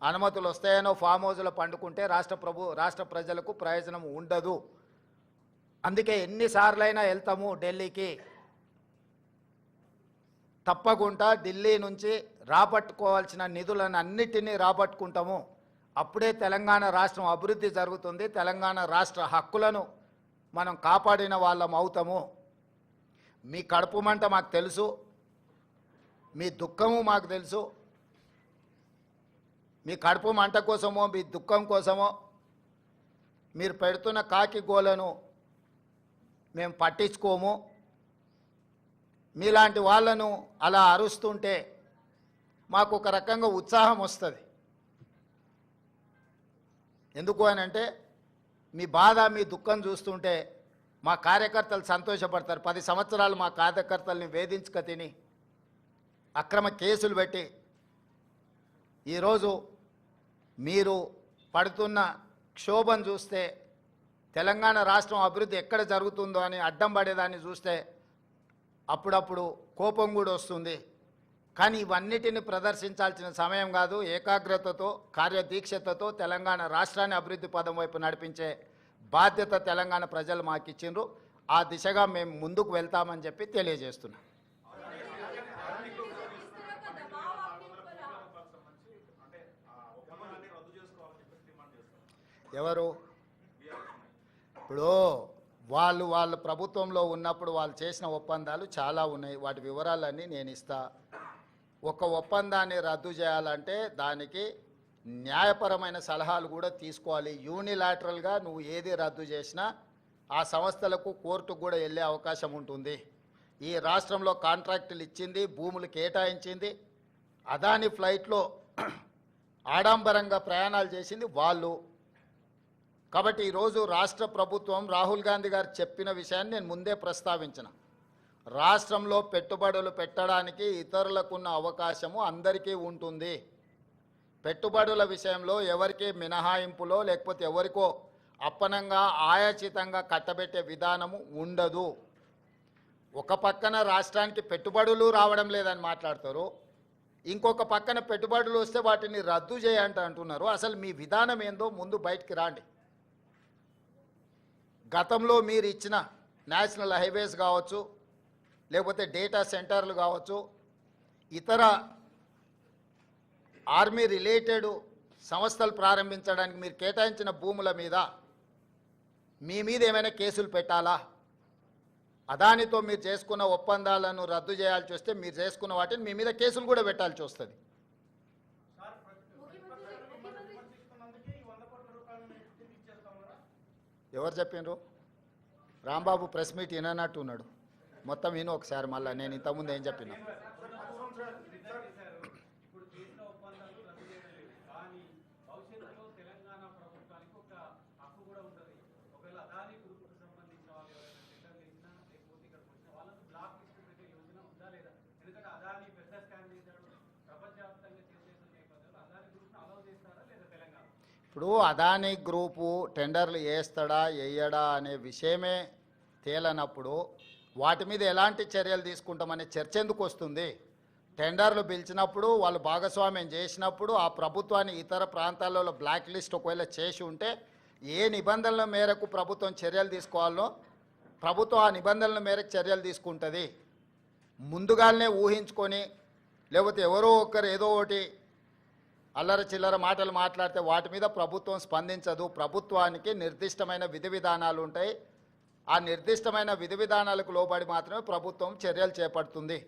అనుమతులు వస్తాయనో ఫామ్ హౌస్లో పండుకుంటే రాష్ట్ర ప్రజలకు ప్రయోజనం ఉండదు. అందుకే ఎన్నిసార్లైనా వెళ్తాము ఢిల్లీకి. తప్పకుండా ఢిల్లీ నుంచి రాబట్టుకోవాల్సిన నిధులను అన్నిటినీ రాబట్టుకుంటాము. అప్పుడే తెలంగాణ రాష్ట్రం అభివృద్ధి జరుగుతుంది. తెలంగాణ రాష్ట్ర హక్కులను మనం కాపాడిన వాళ్ళం అవుతాము. మీ కడుపు మంట మాకు తెలుసు, మీ దుఃఖము మాకు తెలుసు. మీ కడుపు మంట కోసమో మీ దుఃఖం కోసమో మీరు పెడుతున్న కాకి గోలను మేము పట్టించుకోము. మీలాంటి వాళ్ళను అలా అరుస్తుంటే మాకు ఒక రకంగా ఉత్సాహం వస్తుంది. ఎందుకు అని అంటే మీ బాధ మీ దుఃఖం చూస్తుంటే మా కార్యకర్తలు సంతోషపడతారు. 10 సంవత్సరాలు మా కార్యకర్తల్ని వేధించుక తిని అక్రమ కేసులు పెట్టి ఈరోజు మీరు పడుతున్న క్షోభం చూస్తే, తెలంగాణ రాష్ట్రం అభివృద్ధి ఎక్కడ జరుగుతుందో అని అడ్డం పడేదాన్ని చూస్తే అప్పుడప్పుడు కోపం కూడా వస్తుంది. కానీ ఇవన్నిటిని ప్రదర్శించాల్సిన సమయం కాదు. ఏకాగ్రతతో కార్యదీక్షతతో తెలంగాణ రాష్ట్రాన్ని అభివృద్ధి పదం వైపు నడిపించే బాధ్యత తెలంగాణ ప్రజలు మాకు ఇచ్చిండ్రు. ఆ దిశగా మేము ముందుకు వెళ్తామని చెప్పి తెలియజేస్తున్నాం. ఎవరు ఇప్పుడు వాళ్ళ ప్రభుత్వంలో ఉన్నప్పుడు వాళ్ళు చేసిన ఒప్పందాలు చాలా ఉన్నాయి. వాటి వివరాలన్నీ నేను ఇస్తా. ఒక ఒప్పందాన్ని రద్దు చేయాలంటే దానికి న్యాయపరమైన సలహాలు కూడా తీసుకోవాలి. యూనిలాటరల్గా నువ్వు ఏది రద్దు చేసినా ఆ సంస్థలకు కోర్టుకు కూడా వెళ్ళే అవకాశం ఉంటుంది. ఈ రాష్ట్రంలో కాంట్రాక్టులు ఇచ్చింది, భూములు కేటాయించింది, అదాని ఫ్లైట్లో ఆడంబరంగా ప్రయాణాలు చేసింది వాళ్ళు. కాబట్టి ఈరోజు రాష్ట్ర ప్రభుత్వం రాహుల్ గాంధీ గారు చెప్పిన విషయాన్ని నేను ముందే ప్రస్తావించిన. రాష్ట్రంలో పెట్టుబడులు పెట్టడానికి ఇతరులకున్న అవకాశము అందరికీ ఉంటుంది. పెట్టుబడుల విషయంలో ఎవరికి మినహాయింపులో లేకపోతే ఎవరికో అప్పనంగా ఆయాచితంగా కట్టబెట్టే విధానము ఉండదు. ఒక పక్కన రాష్ట్రానికి పెట్టుబడులు రావడం లేదని మాట్లాడతారు, ఇంకొక పక్కన పెట్టుబడులు వస్తే వాటిని రద్దు అంటున్నారు. అసలు మీ విధానం ఏందో ముందు బయటికి రాండి. గతంలో మీరు ఇచ్చిన నేషనల్ హైవేస్ కావచ్చు, లేకపోతే డేటా సెంటర్లు కావచ్చు, ఇతర ఆర్మీ రిలేటెడ్ సంస్థలు ప్రారంభించడానికి మీరు కేటాయించిన భూముల మీద మీ మీద ఏమైనా కేసులు పెట్టాలా? అదానితో మీరు చేసుకున్న ఒప్పందాలను రద్దు చేయాల్సి వస్తే మీరు చేసుకున్న వాటిని మీ మీద కేసులు కూడా పెట్టాల్సి వస్తుంది. ఎవరు చెప్పిండ్రు? రాంబాబు ప్రెస్ మీట్ వినన్నట్టు ఉన్నాడు. మొత్తం విను ఒకసారి. మళ్ళీ నేను ఇంతకుముందు ఏం చెప్పినా. ఇప్పుడు అదానీ గ్రూపు టెండర్లు వేస్తాడా వేయడా అనే విషయమే తేలనప్పుడు వాటి మీద ఎలాంటి చర్యలు తీసుకుంటామనే చర్చ ఎందుకు వస్తుంది? టెండర్లు పిలిచినప్పుడు వాళ్ళు భాగస్వామ్యం చేసినప్పుడు ఆ ప్రభుత్వాన్ని ఇతర ప్రాంతాలలో బ్లాక్ లిస్ట్ ఒకవేళ చేసి ఉంటే ఏ నిబంధనల మేరకు ప్రభుత్వం చర్యలు తీసుకోవాలో ప్రభుత్వం ఆ నిబంధనల మేరకు చర్యలు తీసుకుంటుంది. ముందుగానే ఊహించుకొని లేకపోతే ఎవరో ఒకరు ఏదో ఒకటి అల్లర చిల్లర మాటలు మాట్లాడితే వాటి మీద ప్రభుత్వం స్పందించదు. ప్రభుత్వానికి నిర్దిష్టమైన విధి విధానాలు ఉంటాయి. ఆ నిర్దిష్టమైన విధి విధానాలకు లోబడి మాత్రమే ప్రభుత్వం చర్యలు చేపడుతుంది.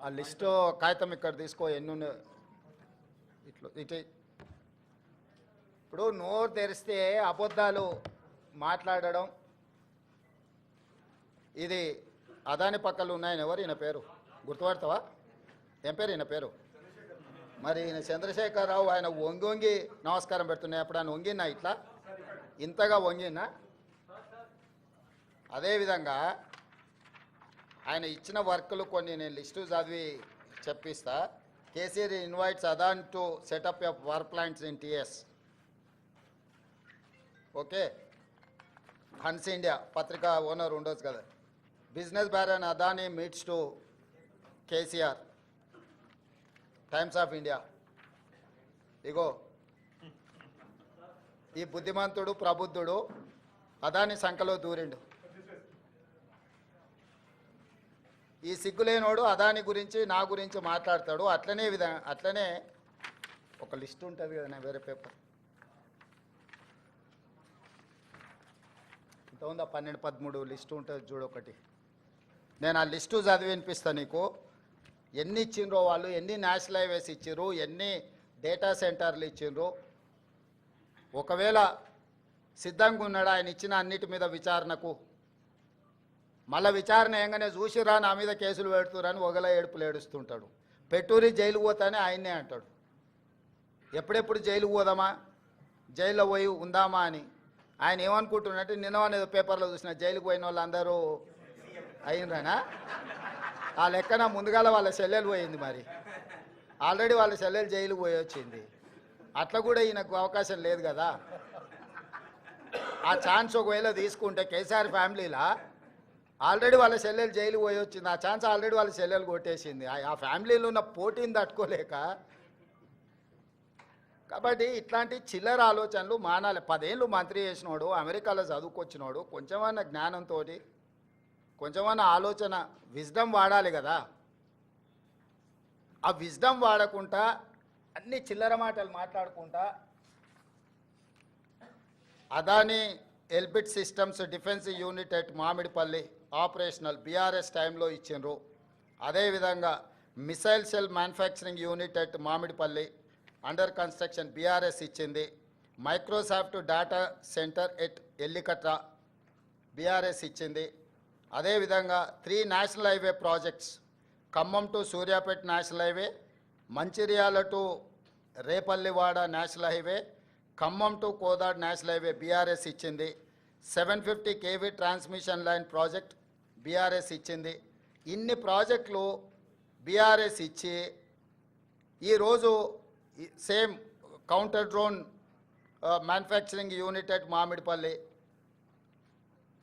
ఆ లిస్టు కాగితం ఇక్కడ తీసుకో, ఎన్ని ఇటు. ఇప్పుడు నోరు తెరిస్తే అబద్ధాలు మాట్లాడడం, ఇది అదాని పక్కలు ఉన్నాయని ఎవరు ఈయన పేరు గుర్తుపడతావా? ఏం పేరు ఈయన పేరు? మరి ఈయన చంద్రశేఖరరావు. ఆయన వంగి వంగి నమస్కారం పెడుతున్నాయి. అప్పుడు ఆయన వంగినా ఇట్లా ఇంతగా వంగినా? అదేవిధంగా ఆయన ఇచ్చిన వర్కులు కొన్ని నేను లిస్టు చదివి చెప్పిస్తా. KCR invites Adani to setup a power plants in TS. Okay, Hans India పత్రిక ఓనర్ ఉండొచ్చు కదా. Business baron Adani meets to KCR. Times of India. ఇగో ఈ బుద్ధిమంతుడు ప్రబుద్ధుడు అదాని సంఖలో దూరిండు. ఈ సిగ్గులేనోడు అదాని గురించి నా గురించి మాట్లాడతాడు. అట్లనే ఒక లిస్ట్ ఉంటుంది కదా, వేరే పేపర్ ఇంత ఉందా, 12-13 లిస్టు ఉంటుంది చూడు ఒకటి. నేను ఆ లిస్టు చదివి వినిపిస్తాను నీకు. ఎన్ని ఇచ్చిండ్రో వాళ్ళు, ఎన్ని నేషనల్ హైవేస్ ఇచ్చిర్రు, ఎన్ని డేటా సెంటర్లు ఇచ్చిండ్రు. ఒకవేళ సిద్ధంగా ఉన్నాడు ఆయన ఇచ్చిన అన్నిటి మీద విచారణకు, మళ్ళీ విచారణ ఏంగానే చూసిరా నా మీద కేసులు పెడుతురని ఒకల ఏడుపులు ఏడుస్తుంటాడు. పెట్టూరి జైలుకు పోతానే ఆయన్నే అంటాడు. ఎప్పుడెప్పుడు జైలుకు పోదామా, జైల్లో పోయి ఉందామా అని ఆయన ఏమనుకుంటున్నట్టు. నిన్న పేపర్లో చూసిన జైలుకు పోయిన వాళ్ళు అందరూ అయినరానా ఆ లెక్కన ముందుగాల వాళ్ళ చెల్లెలు పోయింది. మరి ఆల్రెడీ వాళ్ళ చెల్లెలు జైలుకు పోయి వచ్చింది. అట్లా కూడా ఈయనకు అవకాశం లేదు కదా. ఆ ఛాన్స్ ఒకవేళ తీసుకుంటే కేసీఆర్ ఫ్యామిలీలా ఆల్రెడీ వాళ్ళ చెల్లెలు జైలుకు పోయి వచ్చింది. ఆ ఛాన్స్ ఆల్రెడీ వాళ్ళ చెల్లెలు కొట్టేసింది. ఆ ఫ్యామిలీలో ఉన్న పోటీని తట్టుకోలేక. కాబట్టి ఇట్లాంటి చిల్లర ఆలోచనలు మానాలి. 10 ఏళ్ళు మంత్రి చేసినోడు, అమెరికాలో చదువుకొచ్చినోడు, కొంచెమన్నా జ్ఞానంతో కొంచెమన్నా ఆలోచన విజ్డమ్ వాడాలి కదా. ఆ విజ్డమ్ వాడకుండా అన్ని చిల్లర మాటలు మాట్లాడుకుంటా Adani Elbit systems defence unit at Mamidipalli operational BRS టైంలో ఇచ్చిండ్రు. అదేవిధంగా missile cell manufacturing unit at Mamidipalli under construction BRS ఇచ్చింది. Microsoft data centre at Ellikatta BRS ఇచ్చింది. అదేవిధంగా 3 national highway projects, Khammam to Suryapet national highway, Mancherial to Repallewada national highway, Khammam to Kodad national highway BRS ఇచ్చింది. 750 kV transmission line project BRS ఇచ్చింది. ఇన్ని ప్రాజెక్టులు బీఆర్ఎస్ ఇచ్చి ఈరోజు same counter drone manufacturing unit at Mamidipalli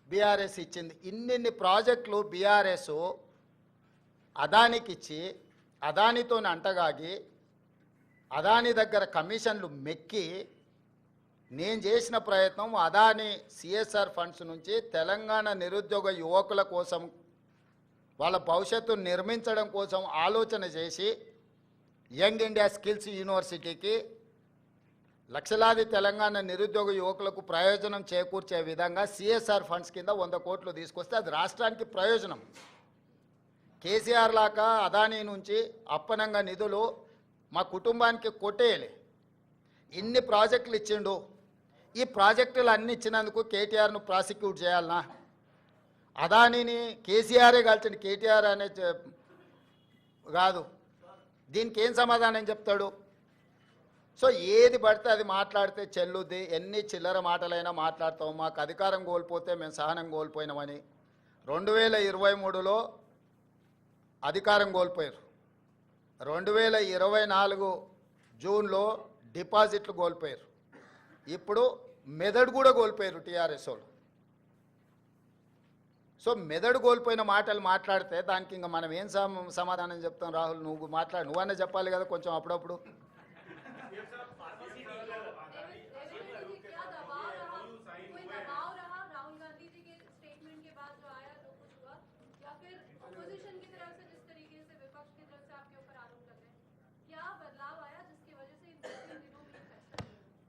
BRS ఇచ్చింది. ఇన్ని ప్రాజెక్టులు బీఆర్ఎస్ అదానికి ఇచ్చి అదానితో అంటగాగి అదాని దగ్గర కమిషన్లు మెక్కి నేను చేసిన ప్రయత్నం అదాని సిఎస్ఆర్ ఫండ్స్ నుంచి తెలంగాణ నిరుద్యోగ యువకుల కోసం వాళ్ళ భవిష్యత్తును నిర్మించడం కోసం ఆలోచన చేసి యంగ్ ఇండియా స్కిల్స్ యూనివర్సిటీకి లక్షలాది తెలంగాణ నిరుద్యోగ యువకులకు ప్రయోజనం చేకూర్చే విధంగా సిఎస్ఆర్ ఫండ్స్ కింద 100 కోట్లు తీసుకొస్తే అది రాష్ట్రానికి ప్రయోజనం. కేసీఆర్ లాగా అదానీ నుంచి అప్పనంగా నిధులు మా కుటుంబానికి కొట్టేయాలి. ఇన్ని ప్రాజెక్టులు ఇచ్చిండు. ఈ ప్రాజెక్టులు అన్ని ఇచ్చినందుకు కేటీఆర్ను ప్రాసిక్యూట్ చేయాలనా? అదానీని కేసీఆరే కాల్చండి, కేటీఆర్ అనే కాదు. దీనికి ఏం సమాధానం చెప్తాడు? సో ఏది పడితే అది మాట్లాడితే చెల్లుద్ది. ఎన్ని చిల్లర మాటలైనా మాట్లాడతాం. మాకు అధికారం కోల్పోతే మేము సహనం కోల్పోయినామని 2023లో అధికారం కోల్పోయారు. 2024 జూన్లో డిపాజిట్లు కోల్పోయారు. ఇప్పుడు మెదడు కూడా కోల్పోయారు టీఆర్ఎస్ వాళ్ళు. సో మెదడు కోల్పోయిన మాటలు మాట్లాడితే దానికి ఇంకా మనం ఏం సమాధానం చెప్తాం? రాహుల్ నువ్వన్నా చెప్పాలి కదా కొంచెం అప్పుడప్పుడు.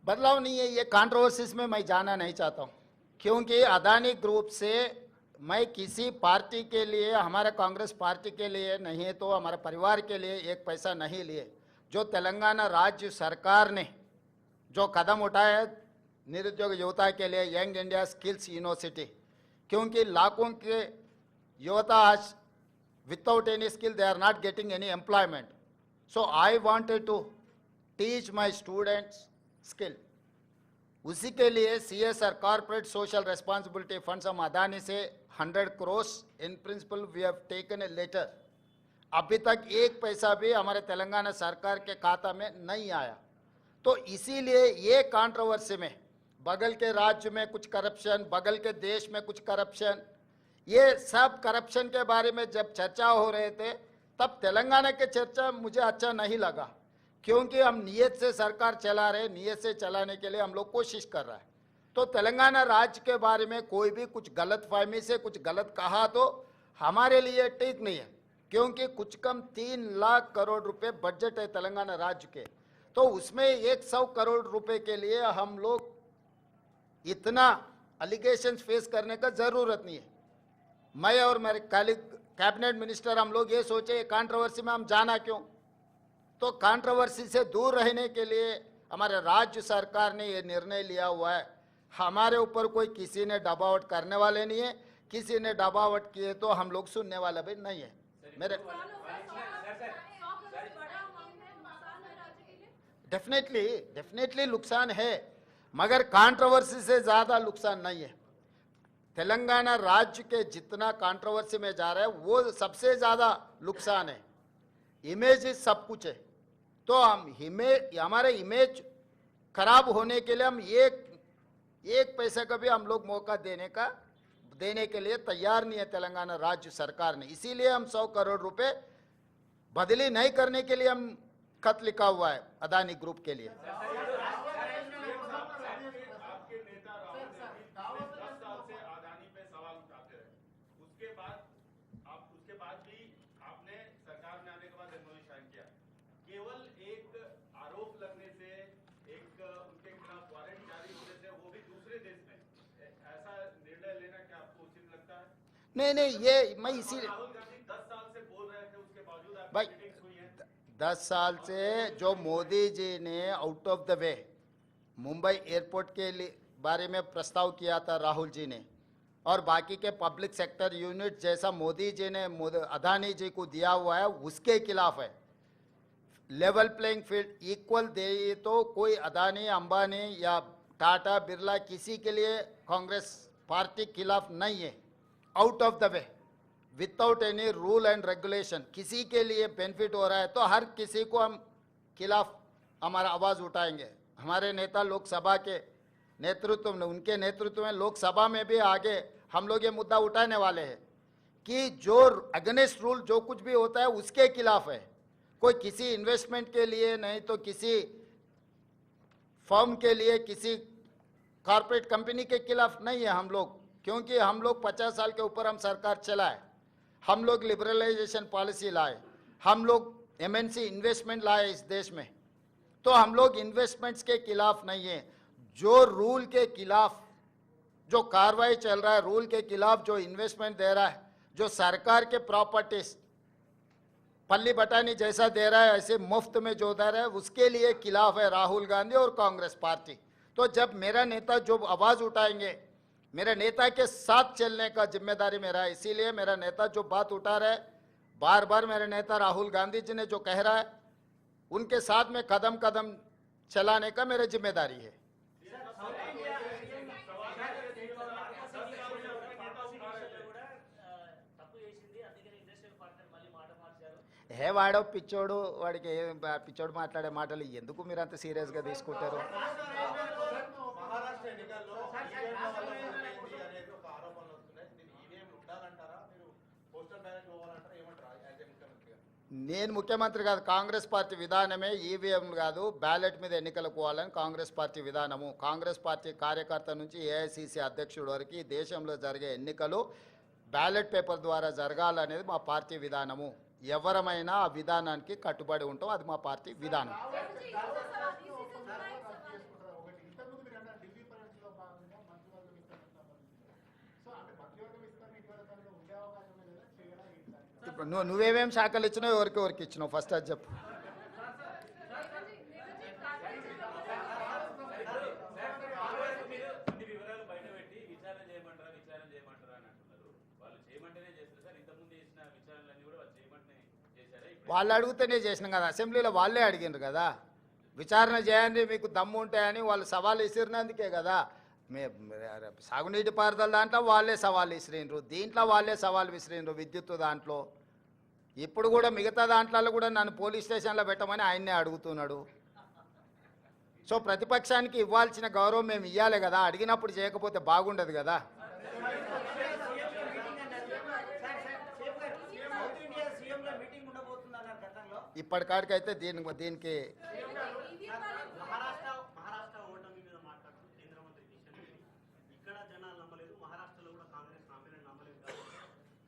बदलाव नहीं है, ये कंट्रोवर्सीज में मैं जाना नहीं चाहता हूँ, क्योंकि अदानी ग्रुप से मैं किसी पार्टी के लिए, हमारे कांग्रेस पार्टी के लिए नहीं है तो हमारे परिवार के लिए एक पैसा नहीं लिए. जो तेलंगाना राज्य सरकार ने जो कदम उठाया निरुद्योग युवता के लिए यंग इंडिया स्किल्स यूनिवर्सिटी, क्योंकि लाखों के युवता आज without any skill they are not getting any employment. So I wanted to teach my students skill. उसी के लिए CSR corporate social responsibility funds हम अदानी से 100 crore in principle we have taken a letter. अभी तक एक पैसा भी हमारे तेलंगाना सरकार के खाता में नहीं आया. तो इसीलिए ये कंट्रोवर्सी में बगल के राज्य में कुछ करप्शन, बगल के देश में कुछ करप्शन, ये सब करप्शन के बारे में जब चर्चा हो रहे थे तब तेलंगाना के चर्चा मुझे अच्छा नहीं लगा, क्योंकि हम नियत से सरकार चला रहे, नियत से चलाने के लिए हम लोग कोशिश कर रहा है। तो तेलंगाना राज्य के बारे में कोई भी कुछ गलत फहमी से कुछ गलत कहा तो हमारे लिए ठीक नहीं है, क्योंकि कुछ कम 3 लाख करोड़ रुपए बजट है तेलंगाना राज्य के, तो उसमें 100 करोड़ रुपए के लिए हम लोग इतना अलिगेशन फेस करने का जरूरत नहीं है। मैं और मेरे कैबिनेट मिनिस्टर हम लोग ये सोचे कंट्रोवर्सी में हम जाना क्यों, तो कंट्रोवर्सी से दूर रहने के लिए हमारे राज्य सरकार ने ये निर्णय लिया हुआ है। हमारे ऊपर कोई किसी ने दबावट करने वाले नहीं है, किसी ने दबावट किए तो हम लोग सुनने वाले भी नहीं है। मेरे डेफिनेटली नुकसान है, मगर कंट्रोवर्सी से ज़्यादा नुकसान नहीं है। तेलंगाना राज्य के जितना कंट्रोवर्सी में जा रहा है वो सबसे ज़्यादा नुकसान है। इमेज सब कुछ है, तो हमारे इमेज खराब होने के लिए हम एक पैसे का भी हम लोग मौका देने के लिए तैयार नहीं है तेलंगाना राज्य सरकार ने। इसीलिए हम 100 करोड़ रुपए बदली नहीं करने के लिए हम खत लिखा हुआ है अदानी ग्रुप के लिए। केवल एक आरोप लगने से, एक उनके खिलाफ वारंट जारी होने से, वो भी दूसरे देश में, ऐसा निर्णय लेना क्या आपको उचित लगता है? नहीं, ये मैं इसी राहुल गांधी 10 साल से बोल रहे थे, उसके बावजूद आपकी भाई मीटिंग्स हुई है। 10 साल से जो मोदी जी ने out of the way Mumbai airport के बारे में प्रस्ताव किया था राहुल जी ने, और बाकी के पब्लिक सेक्टर यूनिट जैसा मोदी जी ने अदानी जी को दिया हुआ है, उसके खिलाफ है। लेवल प्लेइंग फील्ड इक्वल दे, तो कोई अदानी अंबानी या टाटा बिरला किसी के लिए कांग्रेस पार्टी खिलाफ नहीं है। Out of the way without any rule and regulation किसी के लिए बेनिफिट हो रहा है तो हर किसी को हम खिलाफ हमारा आवाज़ उठाएंगे। हमारे नेता लोकसभा के नेतृत्व में, उनके नेतृत्व में लोकसभा में भी आगे हम लोग ये मुद्दा उठाने वाले हैं कि जो अगेंस्ट रूल जो कुछ भी होता है उसके खिलाफ है। कोई किसी इन्वेस्टमेंट के लिए नहीं तो किसी फर्म के लिए, किसी कॉर्पोरेट कंपनी के खिलाफ नहीं है हम लोग, क्योंकि हम लोग 50 साल के ऊपर हम सरकार चलाए, हम लोग लिबरलाइजेशन पॉलिसी लाए, हम लोग एमएनसी इन्वेस्टमेंट लाए इस देश में, तो हम लोग इन्वेस्टमेंट्स के खिलाफ नहीं है। जो रूल के खिलाफ जो कार्रवाई चल रहा है, रूल के खिलाफ जो इन्वेस्टमेंट दे रहा है, जो सरकार के प्रॉपर्टीज पल्ली बटानी जैसा दे रहा है, ऐसे मुफ्त में जो दे रहा है, उसके लिए खिलाफ है राहुल गांधी और कांग्रेस पार्टी। तो जब मेरा नेता जो आवाज़ उठाएंगे, मेरे नेता के साथ चलने का जिम्मेदारी मेरा है। इसीलिए मेरा नेता जो बात उठा रहा है, बार बार मेरे नेता राहुल गांधी जी ने जो कह रहा है, उनके साथ में कदम कदम चलाने का मेरा जिम्मेदारी है। హే వాడో పిచ్చోడు, వాడికి పిచ్చోడు మాట్లాడే మాటలు ఎందుకు మీరు అంత సీరియస్గా తీసుకుంటారు? నేను ముఖ్యమంత్రి కాదు, కాంగ్రెస్ పార్టీ విధానమే ఈవీఎం కాదు, బ్యాలెట్ మీద ఎన్నికలకు పోవాలని కాంగ్రెస్ పార్టీ విధానము. కాంగ్రెస్ పార్టీ కార్యకర్త నుంచి ఏఐసిసి అధ్యక్షుడి వరకు దేశంలో జరిగే ఎన్నికలు బ్యాలెట్ పేపర్ ద్వారా జరగాలనేది మా పార్టీ విధానము. ఎవరమైనా ఆ విధానానికి కట్టుబడి ఉంటాం, అది మా పార్టీ విధానం. ఇప్పుడు నువ్వేమేం శాఖలు ఇచ్చినావు, ఎవరికి ఇచ్చినావు ఫస్ట్ అది చెప్పు. వాళ్ళు అడిగితేనే చేసినాం కదా, అసెంబ్లీలో వాళ్ళే అడిగినారు కదా విచారణ చేయండి మీకు దమ్ము ఉంటాయని, వాళ్ళు సవాల్ విసిరినందుకే కదా. సాగునీటి పారుదల దాంట్లో వాళ్ళే సవాల్ విసిరినరు, దీంట్లో వాళ్ళే సవాల్ విసిరినరు, విద్యుత్ దాంట్లో. ఇప్పుడు కూడా మిగతా దాంట్లో కూడా నన్ను పోలీస్ స్టేషన్లో పెట్టమని ఆయన్నే అడుగుతున్నాడు. సో ప్రతిపక్షానికి ఇవ్వాల్సిన గౌరవం మేము ఇవ్వాలి కదా, అడిగినప్పుడు చేయకపోతే బాగుండదు కదా. ఇప్పటికాడికైతే దీనికి మహారాష్ట్ర ఓటమి మీద మాట్లాడుతూ కేంద్ర మంత్రి కిషన్ రెడ్డి ఇక్కడ జనాలు నమ్మలేదు, మహారాష్ట్రలో కూడా కాంగ్రెస్ నమ్మలేదు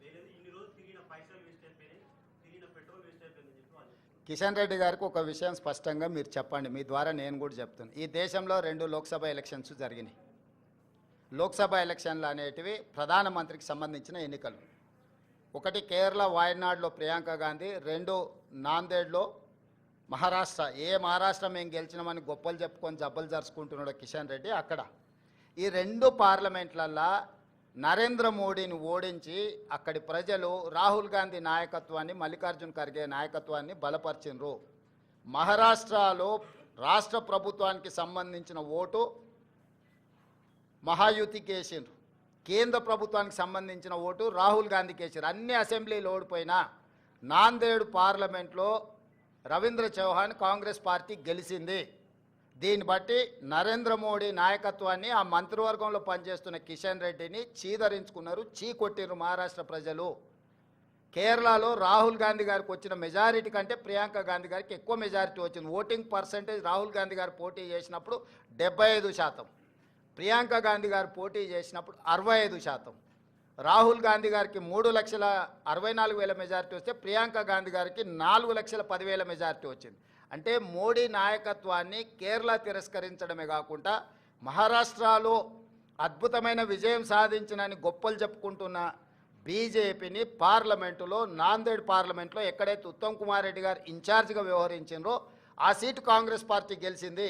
లేదు, ఇన్ని రోజులు తిరిగిన పైసలు వేస్ట్ అయిపోయినాయి, తిరిగిన పెట్రోల్ వేస్ట్ అయిపోయిందని చెప్పి వాళ్ళు చెప్తున్నారు. కిషన్ రెడ్డి గారికి ఒక విషయం స్పష్టంగా మీరు చెప్పండి, మీ ద్వారా నేను కూడా చెప్తాను. ఈ దేశంలో 2 లోక్సభ ఎలక్షన్స్ జరిగినాయి. లోక్సభ ఎలక్షన్లు అనేటివి ప్రధానమంత్రికి సంబంధించిన ఎన్నికలు. ఒకటి కేరళ వాయనాడ్లో ప్రియాంక గాంధీ, 2 నాందేడ్లో మహారాష్ట్ర. మహారాష్ట్ర మేము గెలిచినామని గొప్పలు చెప్పుకొని జబ్బలు జరుచుకుంటున్నాడు కిషన్ రెడ్డి అక్కడ. ఈ 2 పార్లమెంట్లల్లో నరేంద్ర మోడీని ఓడించి అక్కడి ప్రజలు రాహుల్ గాంధీ నాయకత్వాన్ని, మల్లికార్జున్ ఖర్గే నాయకత్వాన్ని బలపరిచినరు. మహారాష్ట్రలో రాష్ట్ర ప్రభుత్వానికి సంబంధించిన ఓటు మహాయుతికి వేసిండ్రు, కేంద్ర ప్రభుత్వానికి సంబంధించిన ఓటు రాహుల్ గాంధీకి వేసారు. అన్ని అసెంబ్లీలు ఓడిపోయినా నాందేడ్ పార్లమెంట్లో రవీంద్ర చౌహాన్ కాంగ్రెస్ పార్టీ గెలిచింది. దీన్ని బట్టి నరేంద్ర మోడీ నాయకత్వాన్ని, ఆ మంత్రివర్గంలో పనిచేస్తున్న కిషన్ రెడ్డిని చీదరించుకున్నారు, చీకొట్టిరు మహారాష్ట్ర ప్రజలు. కేరళలో రాహుల్ గాంధీ గారికి వచ్చిన మెజారిటీ కంటే ప్రియాంక గాంధీ గారికి ఎక్కువ మెజారిటీ వచ్చింది. ఓటింగ్ పర్సంటేజ్ రాహుల్ గాంధీ గారు పోటీ చేసినప్పుడు 75%, ప్రియాంక గాంధీ గారు పోటీ చేసినప్పుడు 65%. రాహుల్ గాంధీ గారికి 3,64,000 మెజారిటీ వస్తే ప్రియాంక గాంధీ గారికి 4,10,000 మెజారిటీ వచ్చింది. అంటే మోడీ నాయకత్వాన్ని కేరళ తిరస్కరించడమే కాకుండా మహారాష్ట్రలో అద్భుతమైన విజయం సాధించినని గొప్పలు చెప్పుకుంటున్న బీజేపీని పార్లమెంటులో, నాందేడ్ పార్లమెంట్లో ఎక్కడైతే ఉత్తమ్ కుమార్ రెడ్డి గారు ఇన్ఛార్జిగా వ్యవహరించారో ఆ సీటు కాంగ్రెస్ పార్టీ గెలిచింది.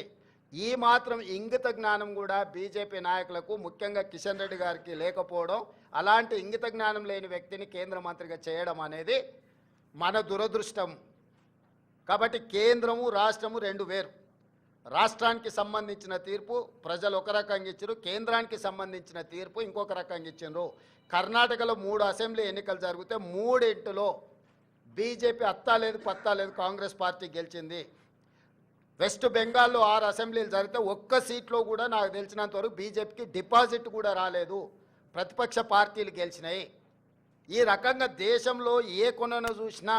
ఈ మాత్రం ఇంగిత జ్ఞానం కూడా బీజేపీ నాయకులకు, ముఖ్యంగా కిషన్ రెడ్డి గారికి లేకపోవడం, అలాంటి ఇంగిత జ్ఞానం లేని వ్యక్తిని కేంద్ర మంత్రిగా చేయడం అనేది మన దురదృష్టం. కాబట్టి కేంద్రము రాష్ట్రము 2 వేరు. రాష్ట్రానికి సంబంధించిన తీర్పు ప్రజలు ఒక రకంగా ఇచ్చారు, కేంద్రానికి సంబంధించిన తీర్పు ఇంకొక రకంగా ఇచ్చారు. కర్ణాటకలో 3 అసెంబ్లీ ఎన్నికలు జరిగితే 3 బీజేపీ అత్తా లేదు పత్తా లేదు కాంగ్రెస్ పార్టీ గెలిచింది. వెస్ట్ బెంగాల్లో 6 అసెంబ్లీలు జరిగితే ఒక్క సీట్లో కూడా నాకు తెలిసినంత వరకు బీజేపీకి డిపాజిట్ కూడా రాలేదు, ప్రతిపక్ష పార్టీలు గెలిచినాయి. ఈ రకంగా దేశంలో ఏ కొనన చూసినా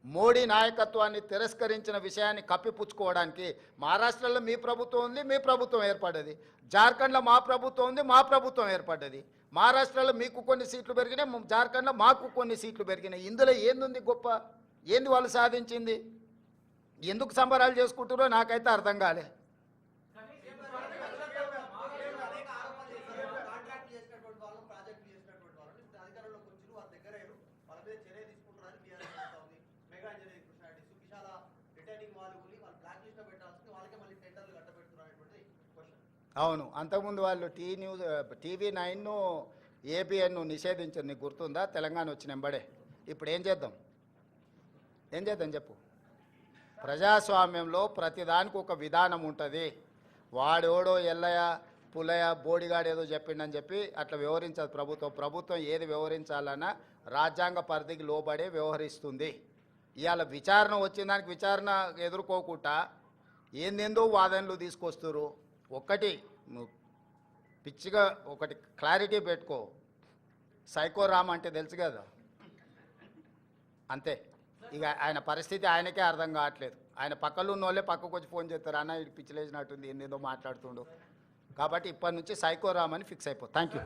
మోడీ నాయకత్వాన్ని తిరస్కరించిన విషయాన్ని కప్పిపుచ్చుకోవడానికి మహారాష్ట్రలో మీ ప్రభుత్వం ఉంది, మీ ప్రభుత్వం ఏర్పడ్డది. జార్ఖండ్లో మా ప్రభుత్వం ఉంది, మా ప్రభుత్వం ఏర్పడ్డది. మహారాష్ట్రలో మీకు కొన్ని సీట్లు పెరిగినాయి, జార్ఖండ్లో మాకు కొన్ని సీట్లు పెరిగినాయి. ఇందులో ఏంది గొప్ప, ఏంది వాళ్ళు సాధించింది? ఎందుకు సంబరాలు చేసుకుంటారో నాకైతే అర్థం కాలే. అవును, అంతకుముందు వాళ్ళు TV9 ABN నిషేధించారు, నీకు గుర్తుందా? తెలంగాణ వచ్చిన వెంబడే. ఇప్పుడు ఏం చేద్దాం చెప్పు. ప్రజాస్వామ్యంలో ప్రతిదానికి ఒక విధానం ఉంటుంది. వాడోడో ఎల్లయ్య పుల్లయ్య బోడిగాడు ఏదో చెప్పిండని చెప్పి అట్లా వ్యవహరించదు ప్రభుత్వం. ప్రభుత్వం ఏది వ్యవహరించాలన్నా రాజ్యాంగ పరిధికి లోబడే వ్యవహరిస్తుంది. ఇవాళ విచారణ వచ్చిన దానికి విచారణ ఎదుర్కోకుండా ఏందేందో వాదనలు తీసుకొస్తారు. ఒకటి పిచ్చిగా ఒకటి క్లారిటీ పెట్టుకో, సైకో రామ్ అంటే తెలుసు కదా, అంతే. ఇక ఆయన పరిస్థితి ఆయనకే అర్థం కావట్లేదు. ఆయన పక్కలో ఉన్న వాళ్ళే పక్కకు వచ్చి ఫోన్ చేస్తారు, అన్న ఇది పిచ్చిలేసినట్టుంది, ఏందేదో మాట్లాడుతుండు. కాబట్టి ఇప్పటి నుంచి సైకో రామ్ అని ఫిక్స్ అయిపో. Thank you.